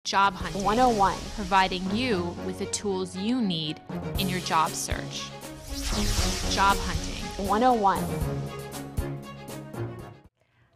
Job Hunting 101. providing you with the tools you need in your job search. Job Hunting 101.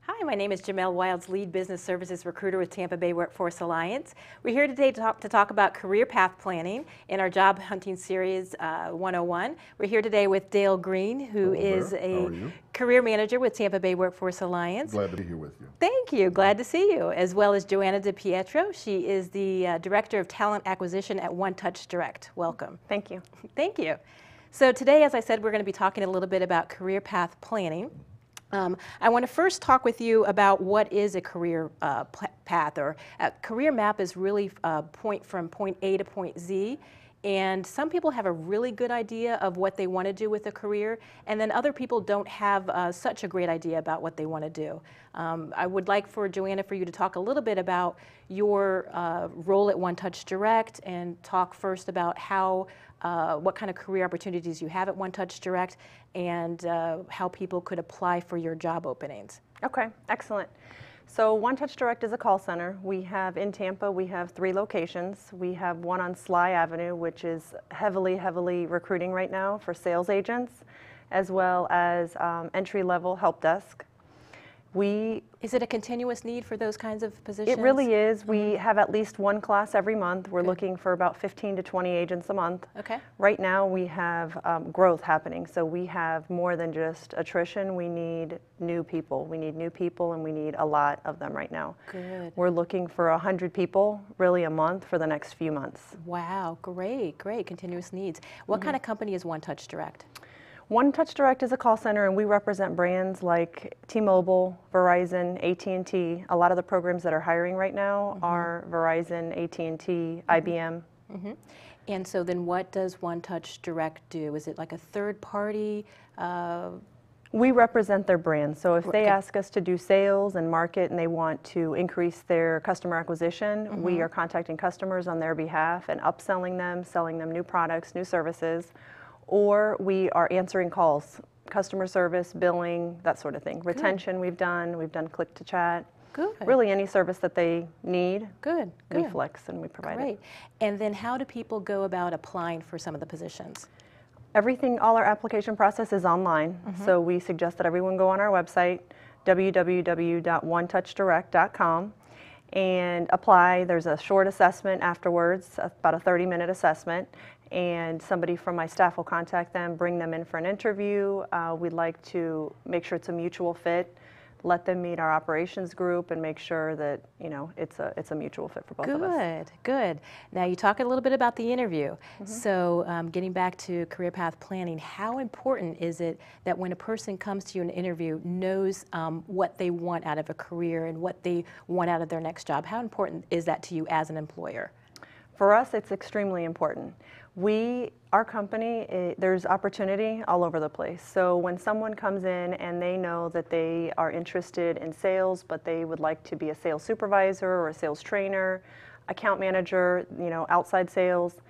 Hi, my name is Jamel Wilds, Lead Business Services Recruiter with Tampa Bay Workforce Alliance. We're here today to talk about career path planning in our Job Hunting Series 101. We're here today with Dale Green, who is a career manager with Tampa Bay Workforce Alliance. Glad to be here with you. Thank you. Glad to see you. As well as Joanna DiPietro. She is the Director of Talent Acquisition at One Touch Direct. Welcome. Thank you. Thank you. So today, as I said, we're going to be talking a little bit about career path planning. I want to first talk with you about what is a career path, or a career map is really point from point A to point Z. And some people have a really good idea of what they want to do with a career, and then other people don't have such a great idea about what they want to do. I would like for Joanna, for you to talk a little bit about your role at One Touch Direct, and talk first about how what kind of career opportunities you have at One Touch Direct, and how people could apply for your job openings. Okay, excellent. So One Touch Direct is a call center. We have in Tampa, we have 3 locations. We have one on Sly Avenue, which is heavily recruiting right now for sales agents, as well as entry-level help desk. Is it a continuous need for those kinds of positions? It really is. We have at least one class every month. We're looking for about 15 to 20 agents a month. Okay. Right now we have growth happening, so we have more than just attrition. We need new people. We need new people, and we need a lot of them right now. Good. We're looking for 100 people really a month for the next few months. Wow, great, great, continuous needs. What kind of company is One Touch Direct? One Touch Direct is a call center, and we represent brands like T-Mobile, Verizon, AT&T. A lot of the programs that are hiring right now are Verizon, AT&T, IBM. And so then what does One Touch Direct do? Is it like a third party? We represent their brand. So if they ask us to do sales and market, and they want to increase their customer acquisition, we are contacting customers on their behalf and upselling them, selling them new products, new services. Or we are answering calls, customer service, billing, that sort of thing. Retention we've done click to chat. Good. Really any service that they need, Good. we flex and we provide Great. it. And then how do people go about applying for some of the positions? All our application process is online. So we suggest that everyone go on our website, www.onetouchdirect.com, and apply. There's a short assessment afterwards, about a 30-minute assessment, and somebody from my staff will contact them, bring them in for an interview. We'd like to make sure it's a mutual fit, let them meet our operations group, and make sure that it's a mutual fit for both of us. Good, good. Now you talk a little bit about the interview. So getting back to career path planning, how important is it that when a person comes to you in an interview knows what they want out of a career and what they want out of their next job? How important is that to you as an employer? For us, it's extremely important. Our company, there's opportunity all over the place. So when someone comes in and they know that they are interested in sales, but they would like to be a sales supervisor or a sales trainer, account manager, outside sales,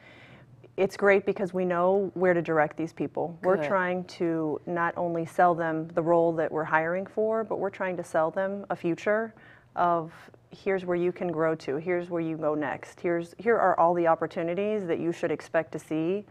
it's great because we know where to direct these people. Good. We're trying to not only sell them the role that we're hiring for, but we're trying to sell them a future of here's where you can grow to, here's where you go next, here are all the opportunities that you should expect to see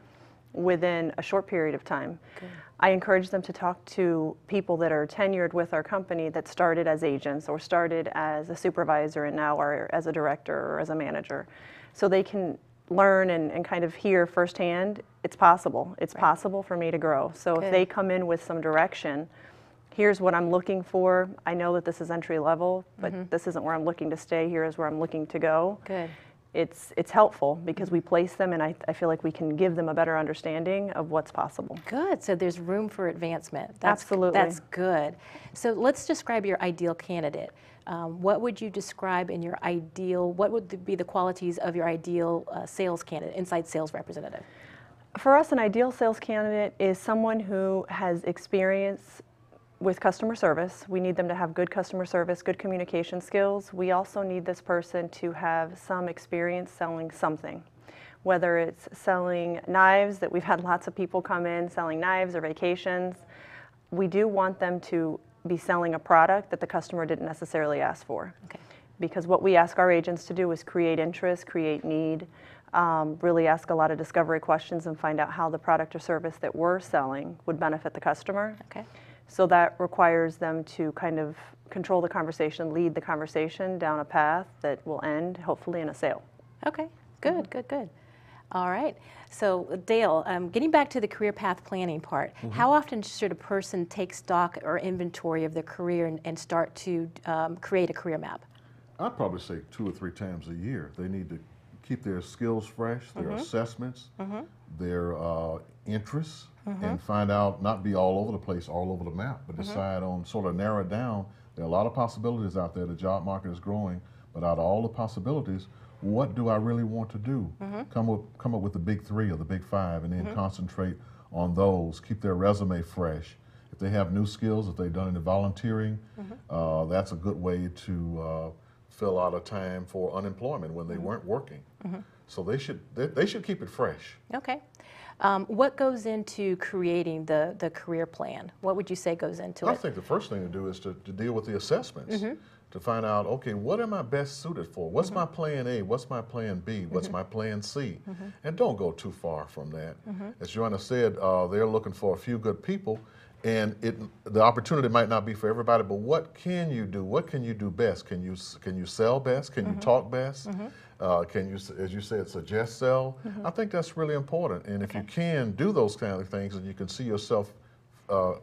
within a short period of time. Good. I encourage them to talk to people that are tenured with our company that started as agents or started as a supervisor and now are as a director or as a manager, so they can learn and kind of hear firsthand it's possible. It's possible for me to grow. So if they come in with some direction, here's what I'm looking for. I know that this is entry level, but this isn't where I'm looking to stay. Here is where I'm looking to go. Good. It's helpful because we place them, and I feel like we can give them a better understanding of what's possible. Good. So there's room for advancement. Absolutely. That's good. So let's describe your ideal candidate. What would you describe in your ideal, what would be the qualities of your ideal sales candidate, inside sales representative? For us, an ideal sales candidate is someone who has experience with customer service. We need them to have good customer service, good communication skills. We also need this person to have some experience selling something, whether it's selling knives, that we've had lots of people come in selling knives, or vacations. We do want them to be selling a product that the customer didn't necessarily ask for. Okay. because what we ask our agents to do is create interest, create need, really ask a lot of discovery questions and find out how the product or service that we're selling would benefit the customer. Okay. So that requires them to kind of control the conversation, lead the conversation down a path that will end hopefully in a sale. Okay, good, good, good. All right. So Dale, getting back to the career path planning part, how often should a person take stock or inventory of their career and start to create a career map? I'd probably say 2 or 3 times a year. They need to keep their skills fresh, their assessments, their interests, and find out, not be all over the place, all over the map, but decide on, sort of narrow it down. There are a lot of possibilities out there. The job market is growing, but out of all the possibilities, what do I really want to do? Come up with the big 3 or the big 5, and then concentrate on those. Keep their resume fresh. If they have new skills, if they've done any volunteering, that's a good way to fill out a time for unemployment when they weren't working. So they should keep it fresh. Okay. What goes into creating the career plan? What would you say goes into it? I think the first thing to do is to deal with the assessments, to find out, okay, what am I best suited for? What's my plan A? What's my plan B? What's my plan C? And don't go too far from that. As Joanna said, they're looking for a few good people, and the opportunity might not be for everybody, but what can you do? What can you do best? Can you sell best? Can you talk best? Can you, as you said, suggest sell? I think that's really important. And if you can do those kind of things and you can see yourself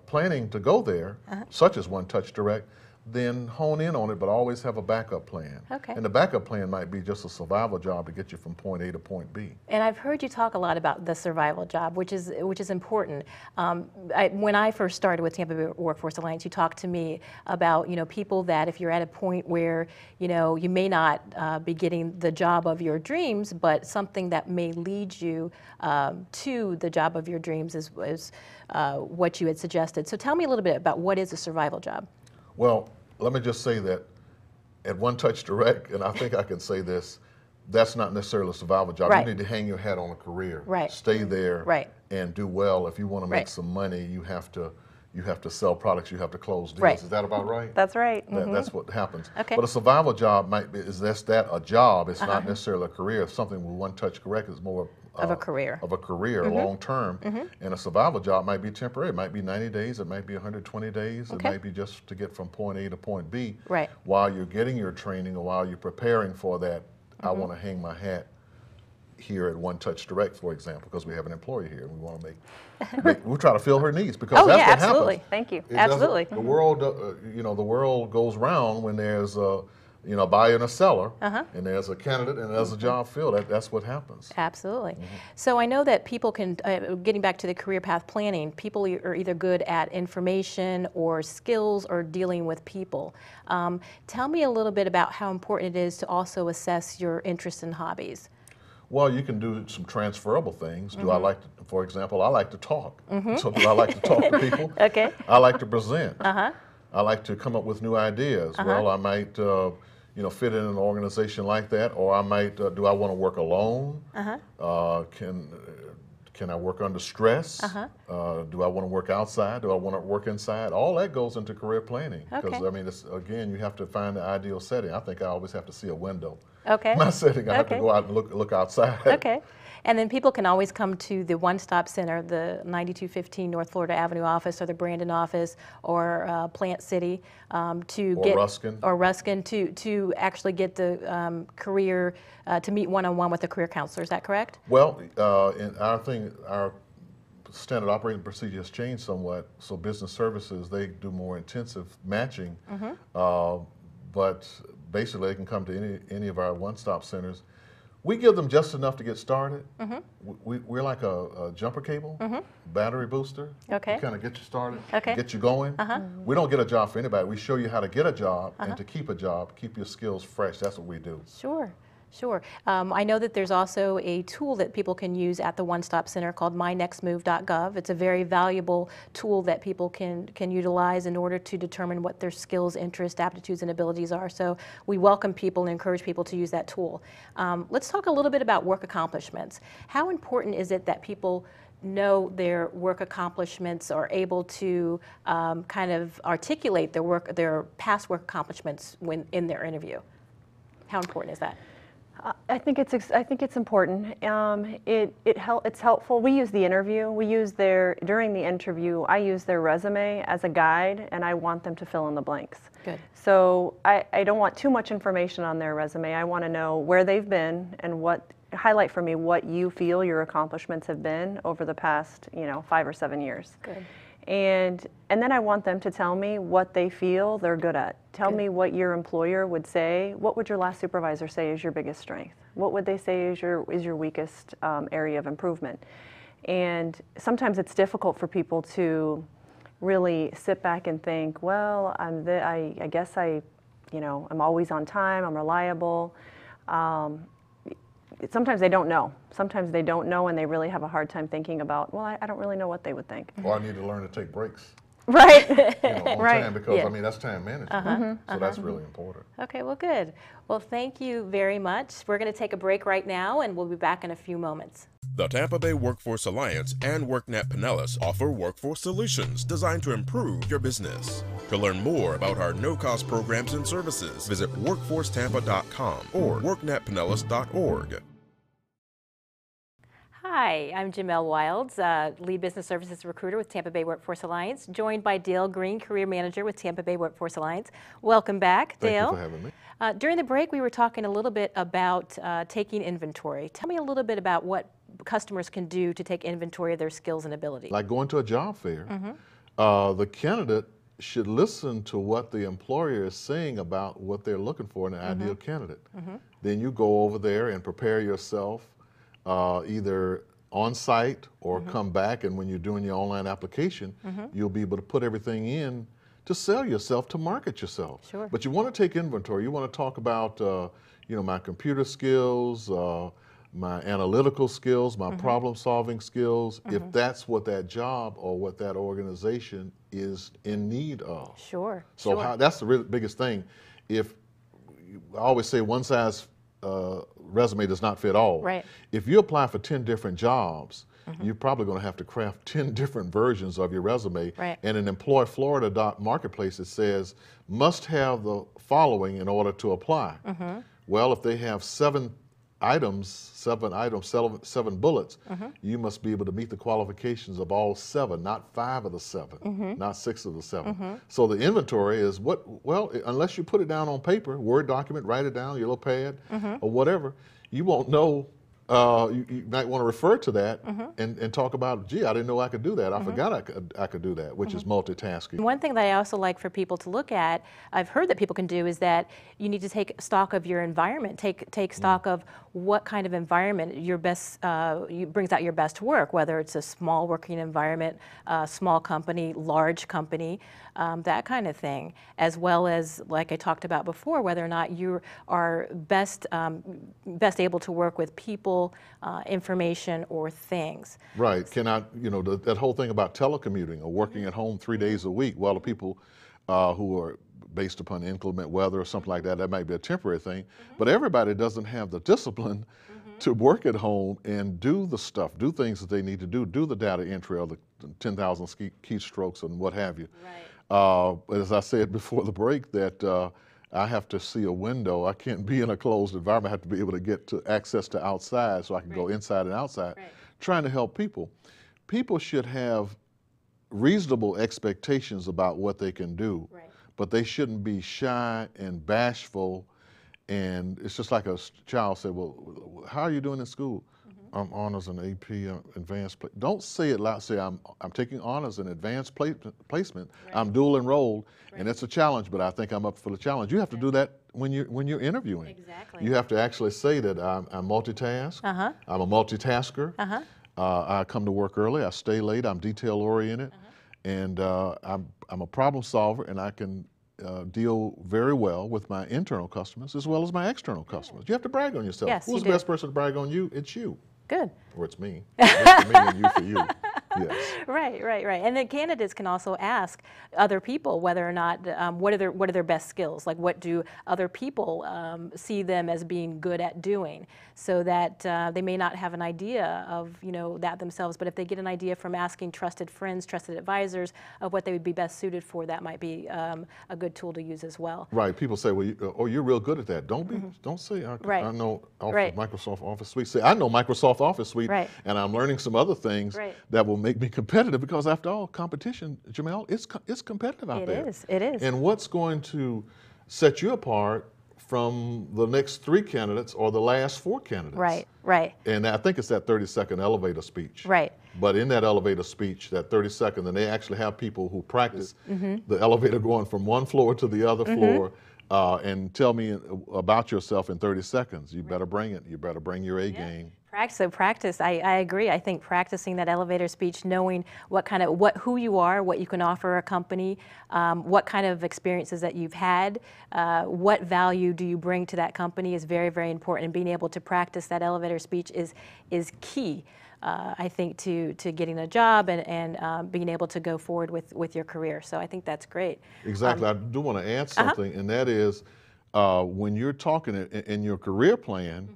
planning to go there, such as One Touch Direct, then hone in on it, but always have a backup plan. Okay. And the backup plan might be just a survival job to get you from point A to point B. And I've heard you talk a lot about the survival job, which is important. When I first started with Tampa Bay Workforce Alliance, you talked to me about, people that if you're at a point where, you may not be getting the job of your dreams, but something that may lead you to the job of your dreams is what you had suggested. So tell me a little bit about what is a survival job. Well, let me just say that at One Touch Direct, and I think I can say this, that's not necessarily a survival job. Right. You need to hang your hat on a career. Right. Stay there. Right. And do well. If you want to make Right. some money, you have to sell products. You have to close deals. Right. Is that about right? That's right. That's what happens. Okay. But a survival job might be a job. It's not necessarily a career. Something with One Touch Direct is more Of a career. Of a career, long term. And a survival job might be temporary. It might be 90 days. It might be 120 days. Okay. It might be just to get from point A to point B. Right. While you're getting your training or while you're preparing for that, I want to hang my hat here at One Touch Direct, for example, because we have an employee here and we want to we try to fill her needs because Oh, that's yeah, what absolutely. happens. Thank you. It doesn't- Absolutely. The world, the world goes round when there's a buyer and a seller, and there's a candidate and there's a job filled. That's what happens. Absolutely. So I know that people can, getting back to the career path planning, people are either good at information or skills or dealing with people. Tell me a little bit about how important it is to also assess your interests and hobbies. Well, you can do some transferable things. Do I like to, for example, I like to talk. So do I like to talk to people? Okay. I like to present. I like to come up with new ideas. Well, I might, fit in an organization like that, or I might, do I want to work alone? Can I work under stress? Do I want to work outside? Do I want to work inside? All that goes into career planning. Because, Okay. I mean, again, you have to find the ideal setting. I think I always have to see a window. Okay. My setting, I have to Okay. go out and look outside. Okay. And then people can always come to the One Stop Center, the 9215 North Florida Avenue office or the Brandon office or Plant City to Or get Ruskin. or Ruskin to actually get the career to meet one-on-one with a career counselor. Is that correct? Well, in our standard operating procedure has changed somewhat. So business services, they do more intensive matching, but basically they can come to any of our one-stop centers. We give them just enough to get started. We're like a jumper cable, battery booster. Okay. We kind of get you started, Okay. get you going. We don't get a job for anybody. We show you how to get a job and to keep a job, keep your skills fresh. That's what we do. Sure. Sure. I know that there's also a tool that people can use at the One Stop Center called mynextmove.gov. It's a very valuable tool that people can utilize in order to determine what their skills, interests, aptitudes, and abilities are. So we welcome people and encourage people to use that tool. Let's talk a little bit about work accomplishments. How important is it that people know their work accomplishments, are able to kind of articulate their past work accomplishments when in their interview? How important is that? I think it's important. It's helpful. We use the interview. During the interview, I use their resume as a guide, and I want them to fill in the blanks. Good. So I don't want too much information on their resume. I want to know where they've been and highlight for me what you feel your accomplishments have been over the past 5 or 7 years. Good. And then I want them to tell me what they feel they're good at. Tell me what your employer would say. What would your last supervisor say is your biggest strength? What would they say is your weakest area of improvement? And sometimes it's difficult for people to really sit back and think, well, I guess I'm always on time, I'm reliable. Sometimes they don't know. Sometimes they don't know, and they really have a hard time thinking about, well, I don't really know what they would think. Or I need to learn to take breaks. Right. On Right. time, because Yeah. I mean, that's time management. So that's really important. Okay, well, good. Well, thank you very much. We're going to take a break right now, and we'll be back in a few moments. The Tampa Bay Workforce Alliance and WorkNet Pinellas offer workforce solutions designed to improve your business. To learn more about our no-cost programs and services, visit workforcetampa.com or worknetpinellas.org. Hi, I'm Jamel Wilds, Lead Business Services Recruiter with Tampa Bay Workforce Alliance, joined by Dale Green, Career Manager with Tampa Bay Workforce Alliance. Welcome back, Dale. Thank you for having me. During the break, we were talking a little bit about taking inventory. Tell me a little bit about what customers can do to take inventory of their skills and abilities. Like going to a job fair, the candidate should listen to what the employer is saying about what they're looking for in an ideal candidate. Then you go over there and prepare yourself either on site or come back, and when you're doing your online application, you'll be able to put everything in to sell yourself, to market yourself. Sure. But you want to take inventory. You want to talk about my computer skills, my analytical skills, my problem solving skills, if that's what that job or what that organization is in need of. Sure. So that's the really biggest thing. I always say one size resume does not fit all. Right. If you apply for 10 different jobs, you're probably going to have to craft 10 different versions of your resume. Right. And in Employ Florida marketplace, it says must have the following in order to apply. Well, if they have 7 bullets, you must be able to meet the qualifications of all 7, not 5 of the 7, not 6 of the 7. So the inventory is unless you put it down on paper, Word document, write it down, your little pad, or whatever, you won't know. You might want to refer to that and talk about, gee, I didn't know I could do that. I forgot I could do that, which is multitasking. One thing that I also like for people to look at, I've heard that people can do, is that you need to take stock of your environment, take stock of what kind of environment brings out your best work, whether it's a small working environment, small company, large company, that kind of thing, as well as, like I talked about before, whether or not you are best able to work with people, information, or things. Right. That whole thing about telecommuting or working at home 3 days a week, well, the people who are based upon inclement weather or something like that, that might be a temporary thing, but everybody doesn't have the discipline to work at home and do the stuff, do things that they need to do the data entry or the 10,000 keystrokes and what have you. Right. As I said before the break, that I have to see a window. I can't be in a closed environment. I have to be able to get to access to outside so I can go inside and outside. Right. Trying to help people. People should have reasonable expectations about what they can do, but they shouldn't be shy and bashful. And it's just like a child said, well, how are you doing in school? I'm honors and AP advanced. Don't say it loud. Say I'm taking honors and advanced placement. I'm dual enrolled, and it's a challenge, but I think I'm up for the challenge. You have to do that when you're interviewing. Exactly. You have to actually say that I'm multitask. I'm a multitasker. I come to work early. I stay late. I'm detail oriented, and I'm a problem solver, and I can deal very well with my internal customers as well as my external customers. You have to brag on yourself. Yes, Who's you the do. best person to brag on you? It's you. Good. Or it's me. It's me and you for you. Yes. Right, right, right. And then candidates can also ask other people whether or not what are their best skills, like what do other people see them as being good at doing, so that they may not have an idea of that themselves, but if they get an idea from asking trusted friends, trusted advisors of what they would be best suited for, that might be a good tool to use as well. Right. People say, well, you're real good at that. Don't say Right. I know Right. Microsoft Office Suite. Say I know Microsoft Office Suite, Right. and I'm learning some other things Right. that will make me competitive. Because after all, competition, Jamel, it's competitive out there. It is. And what's going to set you apart from the next 3 candidates or the last 4 candidates? Right, right, And I think it's that 30-second elevator speech. right. But in that elevator speech, that 30-second, and they actually have people who practice the elevator going from one floor to the other floor, and tell me about yourself in 30 seconds. You better bring it. You better bring your A game. Practice. I agree. I think practicing that elevator speech, knowing who you are, what you can offer a company, what kind of experiences that you've had, what value do you bring to that company is very, very important. And being able to practice that elevator speech is key. I think to getting a job and being able to go forward with your career. So I think that's great. Exactly. I do want to add something, and that is when you're talking in your career plan,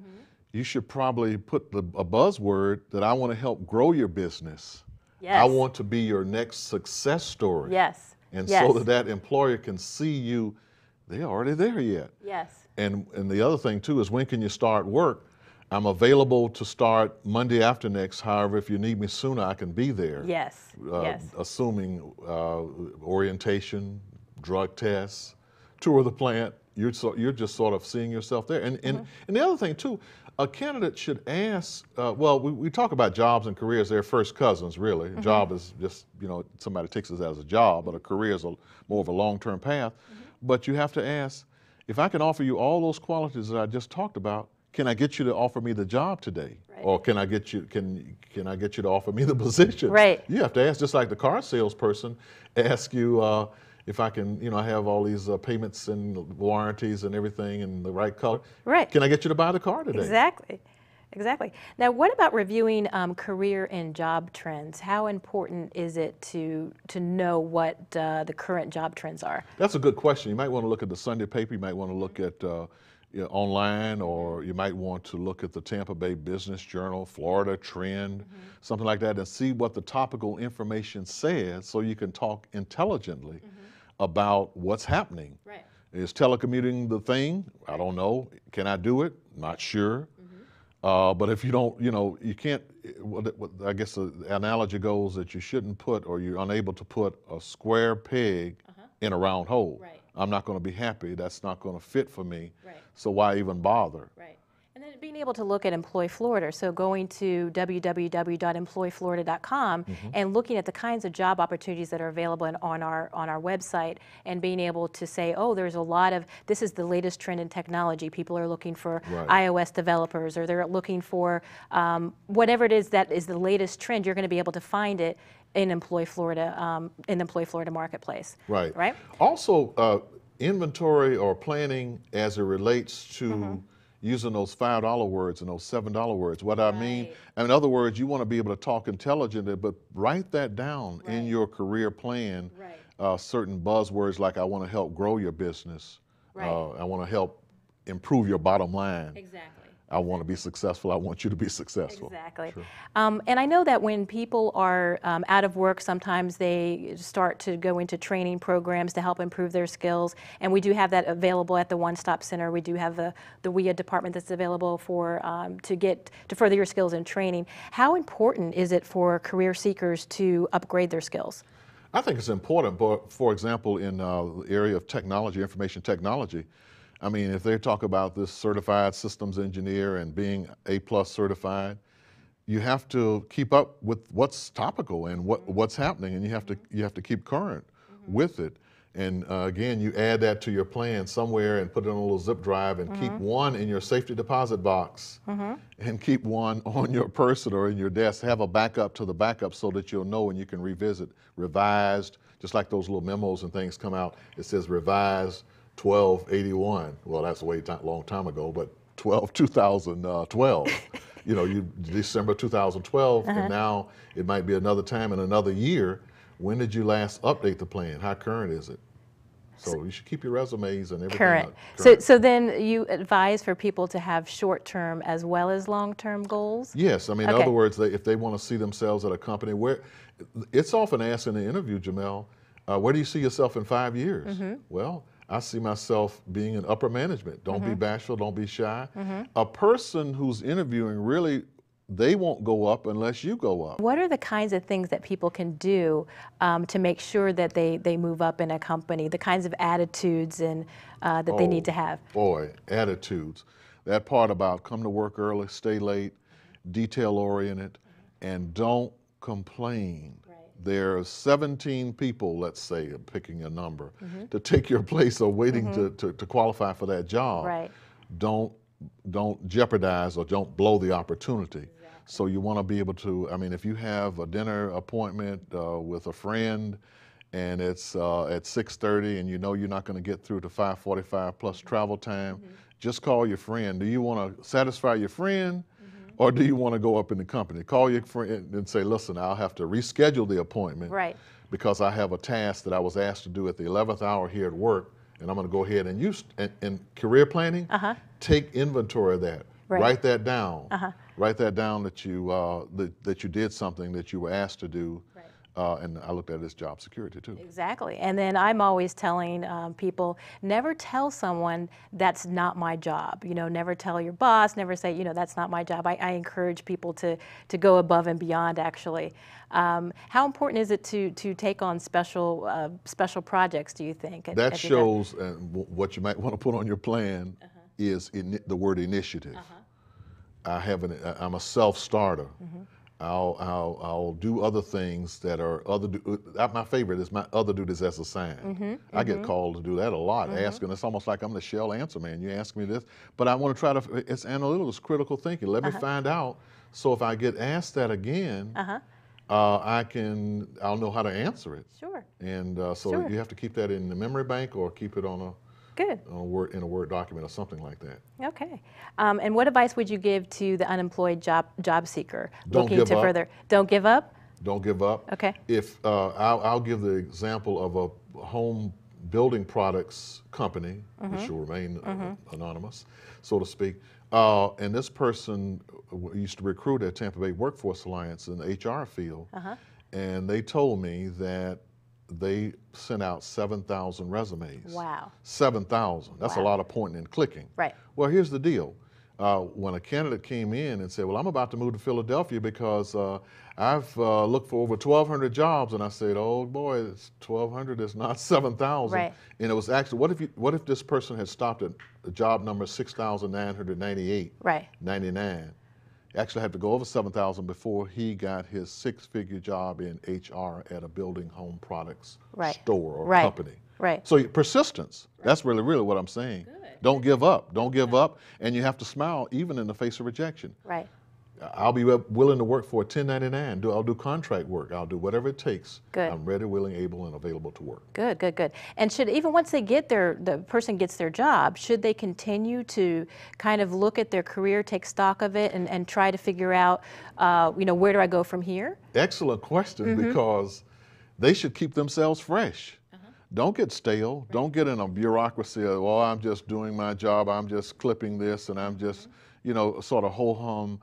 you should probably put a buzzword that I want to help grow your business. Yes. I want to be your next success story. Yes. And yes. so that employer can see you, they're already there yet. Yes. And the other thing too is, when can you start work? I'm available to start Monday after next. However, if you need me sooner, I can be there. Yes. Yes. Assuming orientation, drug tests, tour of the plant, you're just sort of seeing yourself there. And the other thing too, a candidate should ask, well, we talk about jobs and careers, they're first cousins, really. A job is just, somebody takes it as a job, but a career is more of a long-term path. But you have to ask, if I can offer you all those qualities that I just talked about, can I get you to offer me the job today? Right. Or can I get you to offer me the position? Right. You have to ask, just like the car salesperson ask you if I can, I have all these payments and warranties and everything in the right color. Right. Can I get you to buy the car today? Exactly. Exactly. Now, what about reviewing career and job trends? How important is it to know what the current job trends are? That's a good question. You might want to look at the Sunday paper. You might want to look at online, or you might want to look at the Tampa Bay Business Journal, Florida Trend, something like that, and see what the topical information says, so you can talk intelligently about what's happening. Right. Is telecommuting the thing? I don't know. Can I do it? Not sure. But if you don't, you can't, I guess the analogy goes that you shouldn't put, or you're unable to put, a square peg in a round hole. Right. I'm not going to be happy. That's not going to fit for me. Right. So why even bother? Right. And then being able to look at Employ Florida, so going to www.employflorida.com and looking at the kinds of job opportunities that are available on our website, and being able to say, oh, there's a lot of, this is the latest trend in technology. People are looking for iOS developers, or they're looking for whatever it is that is the latest trend. You're going to be able to find it in Employ Florida, in the Employ Florida marketplace. Right. Right. Also, inventory or planning as it relates to using those $5 words and those $7 words. What I mean, in other words, you want to be able to talk intelligently, but write that down in your career plan. Certain buzzwords like, I want to help grow your business. I want to help improve your bottom line. Exactly. I want to be successful. I want you to be successful. Exactly. Sure. And I know that when people are out of work, sometimes they start to go into training programs to help improve their skills. And we do have that available at the One Stop Center. We do have the WIA department that's available for to further your skills in training. How important is it for career seekers to upgrade their skills? I think it's important, but for example, in the area of technology, information technology, I mean, if they talk about this certified systems engineer and being A+ certified, you have to keep up with what's topical and what's happening, and you have to keep current with it. And again, you add that to your plan somewhere and put it on a little zip drive, and keep one in your safety deposit box, and keep one on your person or in your desk. Have a backup to the backup so that you'll know, and you can revisit, revised, just like those little memos and things come out. It says revised 1281. Well, that's a long time ago, but 2012. you know, December 2012, and now it might be another time in another year. When did you last update the plan? How current is it? So you should keep your resumes and everything Current. up current. So then you advise for people to have short-term as well as long-term goals? Yes, I mean, in Okay. other words, if they want to see themselves at a company where, it's often asked in the interview, Jamel, where do you see yourself in 5 years? Well, I see myself being in upper management. Don't be bashful, don't be shy. A person who's interviewing really, they won't go up unless you go up. What are the kinds of things that people can do to make sure that they move up in a company, the kinds of attitudes and that they need to have? Boy, attitudes. That part about come to work early, stay late, detail oriented, and don't complain. There are 17 people, let's say, I'm picking a number, to take your place or waiting to qualify for that job. Right. Don't jeopardize or don't blow the opportunity. So you want to be able to, I mean, if you have a dinner appointment with a friend and it's at 6:30 and you know you're not going to get through to 5:45 plus travel time, just call your friend. Do you want to satisfy your friend or do you want to go up in the company? Call your friend and say, listen, I'll have to reschedule the appointment Right. because I have a task that I was asked to do at the 11th hour here at work, and I'm going to go ahead and use, in career planning, take inventory of that. Right. Write that down. Write that down that you did something that you were asked to do. And I looked at it as job security too. Exactly. And then I'm always telling people, never tell someone that's not my job. You know, never tell your boss, never say, you know, that's not my job. I encourage people to go above and beyond, actually. How important is it to take on special projects, do you think? That shows, and what you might want to put on your plan is the word initiative. I'm a self-starter. I'll do other things that are my favorite is my other duties as assigned. I get called to do that a lot, asking. It's almost like I'm the Shell answer man. You ask me this, but I want to try to. It's analytical, it's critical thinking. Let me find out. So if I get asked that again, I'll know how to answer it. Sure. And so you have to keep that in the memory bank or keep it on a. Good. In a Word document or something like that. Okay. And what advice would you give to the unemployed job seeker Don't looking give to up. further? Don't give up? Don't give up. Okay. If I'll give the example of a home building products company, which will remain anonymous, so to speak. And this person used to recruit at Tampa Bay Workforce Alliance in the HR field. And they told me that they sent out 7,000 resumes. Wow. 7,000. That's a lot of pointing and clicking. Right. Well, here's the deal. When a candidate came in and said, well, I'm about to move to Philadelphia because I've looked for over 1,200 jobs, and I said, oh boy, it's 1,200 is not 7,000. Right. And it was actually, what if this person had stopped at job number 6,998, Right. 99? Actually had to go over 7,000 before he got his six-figure job in HR at a building home products store or company. Right. So persistence, that's really what I'm saying. Don't give up, don't give up, and you have to smile even in the face of rejection. Right. I'll be willing to work for a 1099, I'll do contract work, I'll do whatever it takes. Good. I'm ready, willing, able, and available to work. Good, good, good. And should, even once they get the person gets their job, should they continue to kind of look at their career, take stock of it, and try to figure out, you know, where do I go from here? Excellent question, because they should keep themselves fresh. Don't get stale. Don't get in a bureaucracy of, well, I'm just doing my job, I'm just clipping this, and I'm just, you know, sort of ho-hum,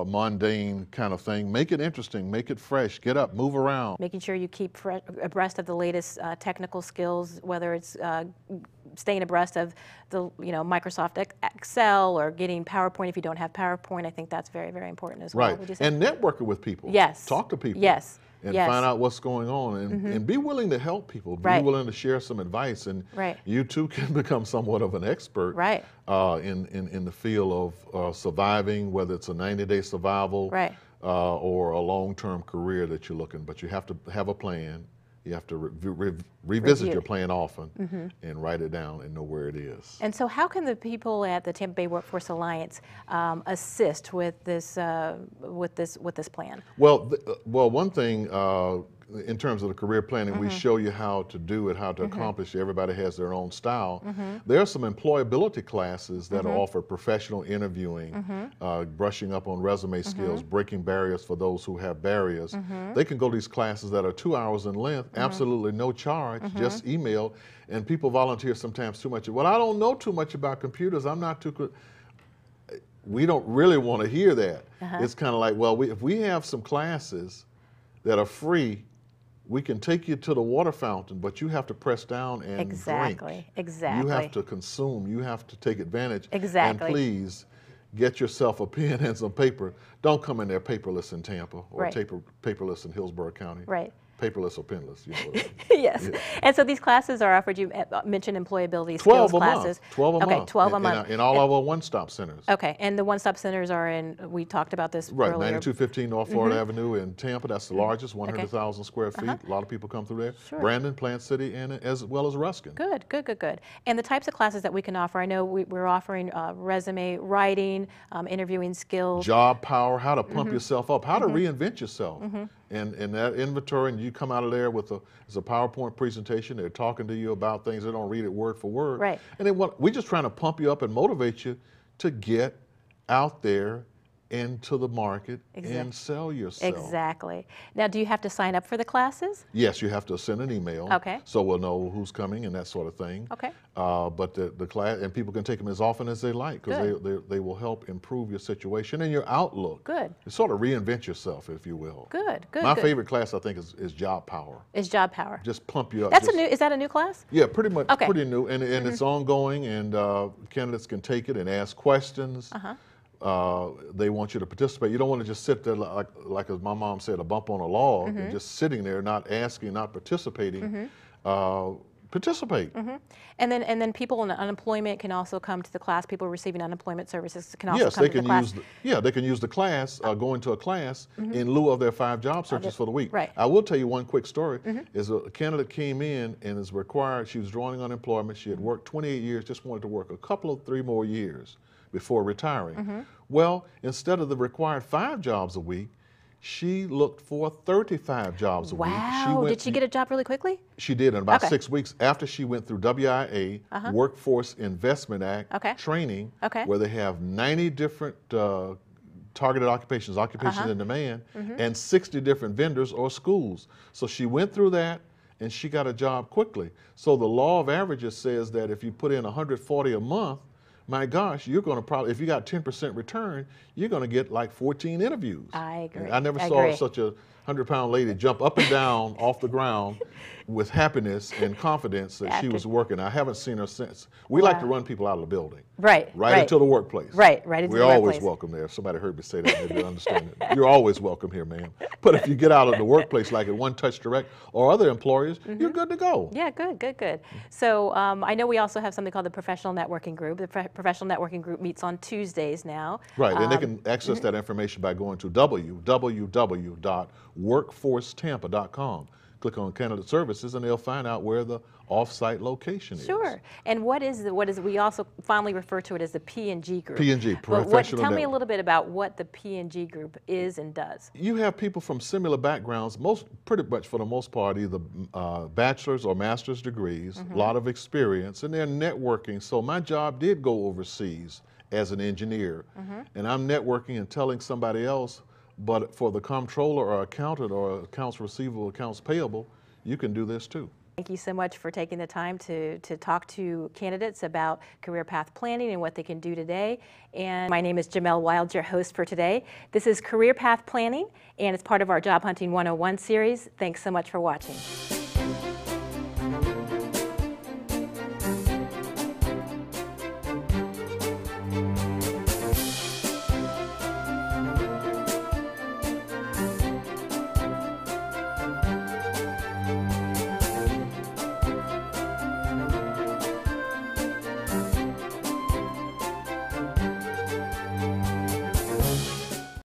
mundane kind of thing. Make it interesting, make it fresh, get up, move around. Making sure you keep abreast of the latest technical skills, whether it's staying abreast of the, you know, Microsoft Excel or getting PowerPoint if you don't have PowerPoint. I think that's very, very important as well. Right, Would you say? and networking with people. Yes. Talk to people. Yes. And Yes. find out what's going on, and be willing to help people. Be willing to share some advice, and you too can become somewhat of an expert in the field of surviving, whether it's a 90-day survival or a long-term career that you're looking. But you have to have a plan. You have to revisit your plan often and write it down and know where it is. And so how can the people at the Tampa Bay Workforce Alliance assist with this plan? Well, one thing, in terms of the career planning, we show you how to do it, how to accomplish it. Everybody has their own style. There are some employability classes that offer professional interviewing, brushing up on resume skills, breaking barriers for those who have barriers. They can go to these classes that are 2 hours in length, absolutely no charge, just email, and people volunteer sometimes too much. Well, I don't know too much about computers, I'm not too... We don't really want to hear that. It's kind of like, well, if we have some classes that are free, we can take you to the water fountain, but you have to press down and drink. Exactly. You have to consume. You have to take advantage. Exactly. And please get yourself a pen and some paper. Don't come in there paperless in Tampa or paperless in Hillsborough County. Right. Paperless or penless. You know. Yes. Yeah. And so these classes are offered, you mentioned employability 12 skills a classes. month. 12 a month. Okay, 12 a month. In all of our one-stop centers. Okay, and the one-stop centers are in, we talked about this Right, earlier. 9215 North Florida Avenue in Tampa. That's the largest, 100,000 square feet. A lot of people come through there. Sure. Brandon, Plant City, and as well as Ruskin. Good, good, good, good. And the types of classes that we can offer, I know we're offering resume writing, interviewing skills. Job power, how to pump yourself up, how to reinvent yourself. And that inventory, and you come out of there with it's a PowerPoint presentation. They're talking to you about things. They don't read it word for word. Right. And we're just trying to pump you up and motivate you to get out there into the market and sell yourself. Exactly. Now, do you have to sign up for the classes? Yes, you have to send an email. Okay. So we'll know who's coming and that sort of thing. Okay. But the class, and people can take them as often as they like, because they will help improve your situation and your outlook. Good. Sort of reinvent yourself, if you will. Good, good, My good. favorite class, I think, is Job Power. Is Job Power. Just pump you up. That's is that a new class? Yeah, pretty much, Okay. pretty new, and it's ongoing, and candidates can take it and ask questions. They want you to participate. You don't want to just sit there like as my mom said, a bump on a log, and just sitting there, not asking, not participating. Participate. And then people in unemployment can also come to the class. People receiving unemployment services can also Yes, come they to can the class. they can use the class, go into a class in lieu of their 5 job searches for the week. Right. I will tell you one quick story. Is a candidate came in and is required, she was drawing unemployment. She had worked 28 years, just wanted to work a couple of 3 more years before retiring. Well, instead of the required 5 jobs a week, she looked for 35 jobs a week. Wow, did she get a job really quickly? She did in about 6 weeks after she went through WIA, Workforce Investment Act training, where they have 90 different targeted occupations in demand, and 60 different vendors or schools. So she went through that and she got a job quickly. So the law of averages says that if you put in 140 a month, my gosh, you're going to probably, if you got 10% return, you're going to get like 14 interviews. I agree. And I never saw such a 100-pound lady jump up and down off the ground with happiness and confidence that she was working. I haven't seen her since. We like to run people out of the building. Right. Right into the workplace. Right into the workplace. We're always welcome there. If somebody heard me say that, maybe they'll understand it. You're always welcome here, ma'am. But if you get out of the workplace like at One Touch Direct or other employers, you're good to go. Yeah, good, good, good. So I know we also have something called the Professional Networking Group. The Professional Networking Group meets on Tuesdays now. Right, and they can access that information by going to www.workforcetampa.com. Click on Candidate Services, and they'll find out where the off-site location is. Sure. And what is we also finally refer to it as the P&G Group. P&G, Professional Tell me a Network. little bit about what the P&G Group is and does. You have people from similar backgrounds, pretty much for the most part, either bachelor's or master's degrees, a lot of experience, and they're networking. So my job did go overseas as an engineer, and I'm networking and telling somebody else, but for the comptroller or accountant or accounts receivable, accounts payable, you can do this too. Thank you so much for taking the time to talk to candidates about career path planning and what they can do today. And my name is Jamel Wild, your host for today. This is Career Path Planning, and it's part of our Job Hunting 101 series. Thanks so much for watching.